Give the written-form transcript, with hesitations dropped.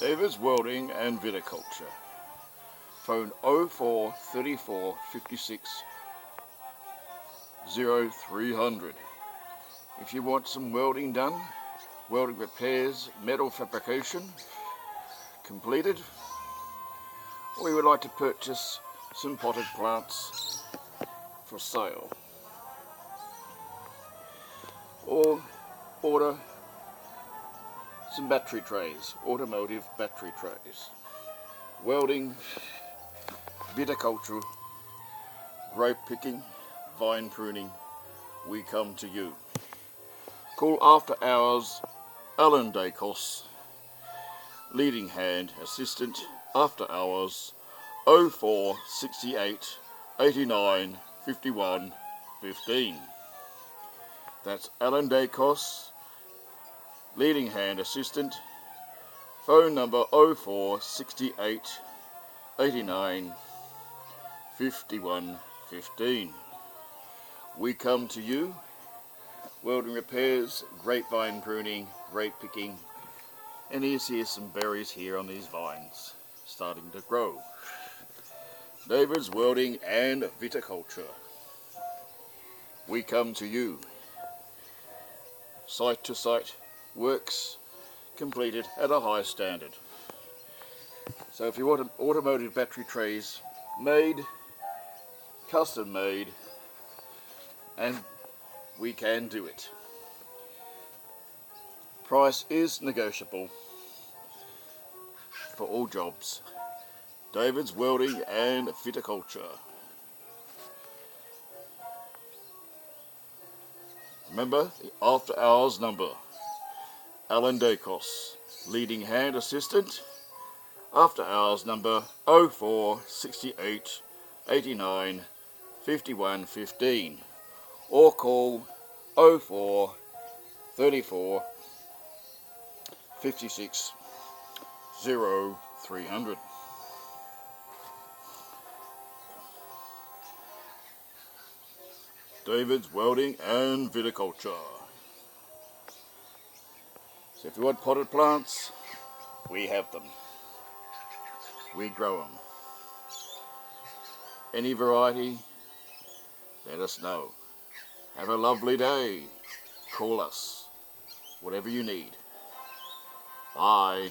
David's Welding and Viticulture. Phone 04 34 56 0300. If you want some welding done, welding repairs, metal fabrication completed, or you would like to purchase some potted plants for sale, or order some battery trays, automotive battery trays. Welding, viticulture, grape picking, vine pruning, we come to you. Call After Hours Alan Dacos, leading hand assistant, After Hours 04 68 89 51 15. That's Alan Dacos, leading hand assistant. Phone number 04 68 89 51 15. We come to you. Welding repairs, grapevine pruning, grape picking, and here's some berries here on these vines starting to grow. David's Welding and Viticulture. We come to you. Site to site works completed at a high standard. So if you want automotive battery trays made, custom made, and we can do it. Price is negotiable for all jobs. David's Welding and Viticulture. Remember the After Hours number. Alan Dacos, leading hand assistant. After Hours number 04 68 89 51 15. Or call 04 34 56 0300. David's Welding and Viticulture. So if you want potted plants, we have them. We grow them. Any variety, let us know. Have a lovely day. Call us. Whatever you need. Bye.